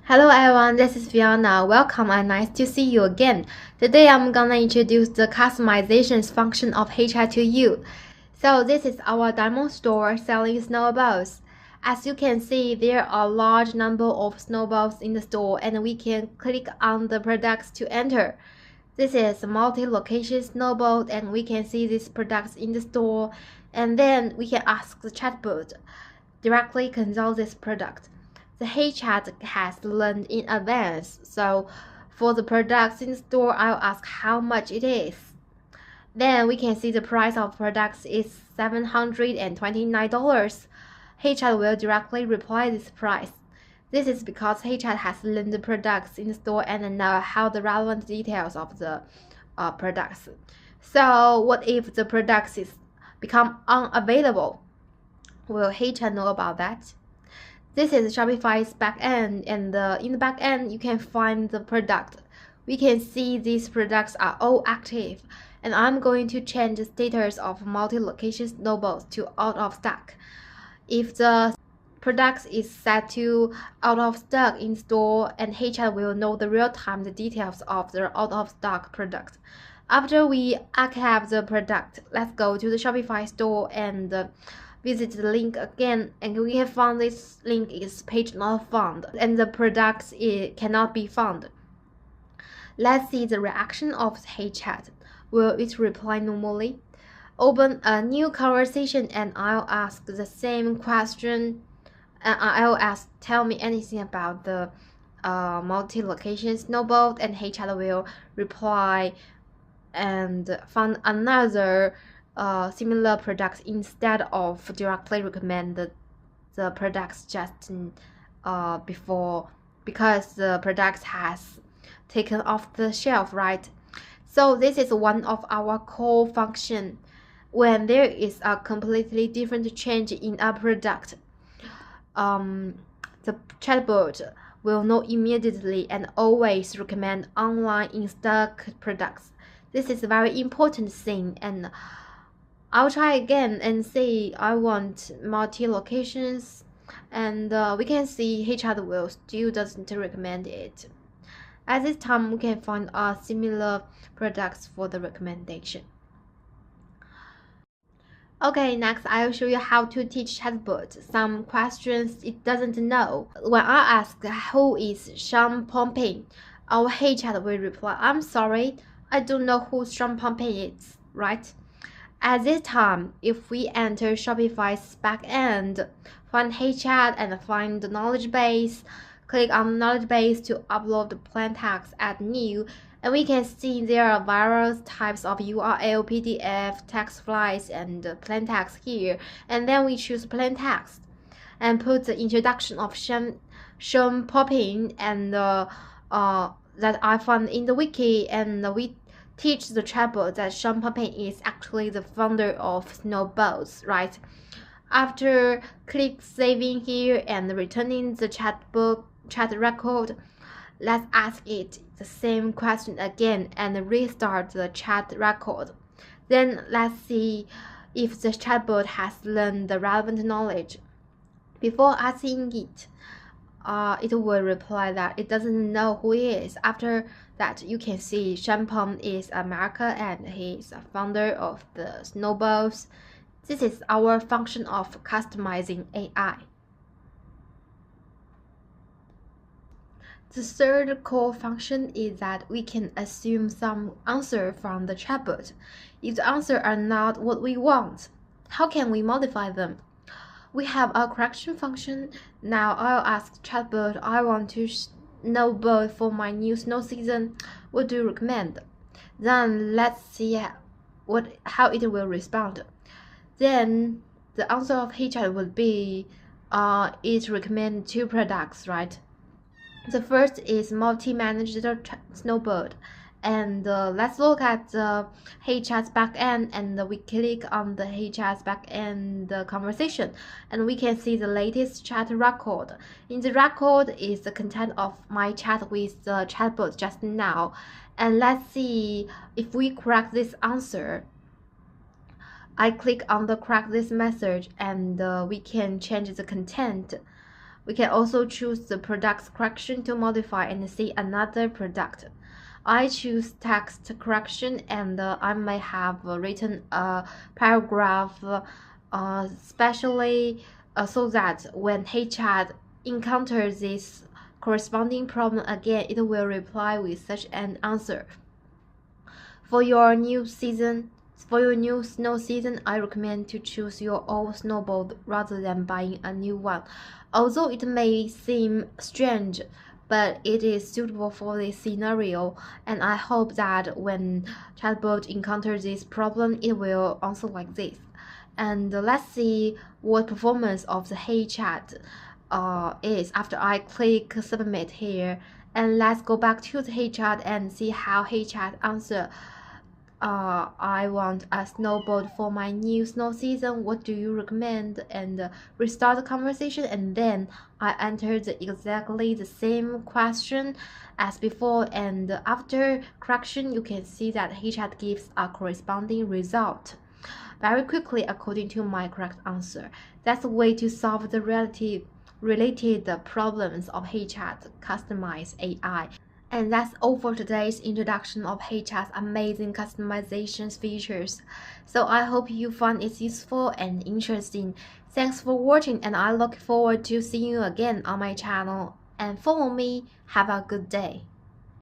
Hello everyone, this is Fiona. Welcome and nice to see you again. Today I'm gonna introduce the customizations function of HeiChat to you. So this is our demo store selling snowballs. As you can see, there are a large number of snowballs in the store and we can click on the products to enter. This is multi-location snowball and we can see these products in the store, and then we can ask the chatbot directly consult this product. The HeiChat has learned in advance, so for the products in the store, I'll ask how much it is. Then we can see the price of products is $729. HeiChat will directly reply this price. This is because HeiChat has learned the products in the store and know how the relevant details of the products. So what if the products is become unavailable? Will HeiChat know about that? This is Shopify's backend, and in the backend you can find the product. We can see these products are all active, and I'm going to change the status of multi-location snowballs to out of stock. If the product is set to out of stock in store, and HeiChat will know the real-time details of the out of stock product. After we archive the product, let's go to the Shopify store and visit the link again, and we have found this link is page not found and the products cannot be found. Let's see the reaction of HeiChat. Will it reply normally? Open a new conversation and I'll ask the same question, and I'll ask tell me anything about the multi-location snowball, and HeiChat will reply and find another similar products instead of directly recommend the products just before, because the products has taken off the shelf, right? So this is one of our core function. When there is a completely different change in a product, the chatbot will know immediately and always recommend online in stock products. This is a very important thing, and I'll try again and say I want multi-locations, and we can see HeiChat will still doesn't recommend it. At this time, we can find similar products for the recommendation. Okay, next I'll show you how to teach chatbot some questions it doesn't know. When I ask who is Sean Pumping, our HeiChat will reply, I'm sorry, I don't know who Sean Pumping is, right? At this time, if we enter Shopify's backend, find HeiChat and find the knowledge base, click on the knowledge base to upload the plain text, add new, and we can see there are various types of URL, PDF, text files, and plain text here. And then we choose plain text and put the introduction of Sean Popping and that I found in the wiki, and we teach the chatbot that Sean Popping is actually the founder of Snowballs, right? After click saving here and returning the chat record, let's ask it the same question again and restart the chat record. Then let's see if the chatbot has learned the relevant knowledge. Before asking it, it will reply that it doesn't know who he is. After that, you can see Shampoo is America and he is a founder of the Snowballs. This is our function of customizing AI. The third core function is that we can assume some answer from the chatbot. If the answers are not what we want, how can we modify them? We have a correction function. Now I'll ask chatbot, I want to snowball for my new snow season. What do you recommend? Then let's see how it will respond. Then the answer of HeiChat would be it recommends two products, right? The first is multi-managed snowbird, and let's look at the HeiChat's backend, and we click on the HeiChat's backend conversation, and we can see the latest chat record. In the record is the content of my chat with the chatbot just now, and let's see if we correct this answer. I click on the correct this message, and we can change the content We can also choose the product's correction to modify and see another product. I choose text correction, and I may have written a paragraph especially so that when HeiChat encounters this corresponding problem again, it will reply with such an answer. For your new snow season, I recommend to choose your old snowboard rather than buying a new one. Although it may seem strange, but it is suitable for this scenario, and I hope that when chatbot encounters this problem, it will answer like this. And let's see what performance of the HeiChat is after I click submit here. And let's go back to the HeiChat and see how HeiChat answer. I want a snowboard for my new snow season. What do you recommend? And restart the conversation, and then I entered exactly the same question as before, and after correction you can see that HeiChat gives a corresponding result very quickly according to my correct answer. That's a way to solve the related problems of HeiChat customized AI. And that's all for today's introduction of HeiChat's amazing customizations features. So I hope you find it useful and interesting. Thanks for watching, and I look forward to seeing you again on my channel. And follow me. Have a good day.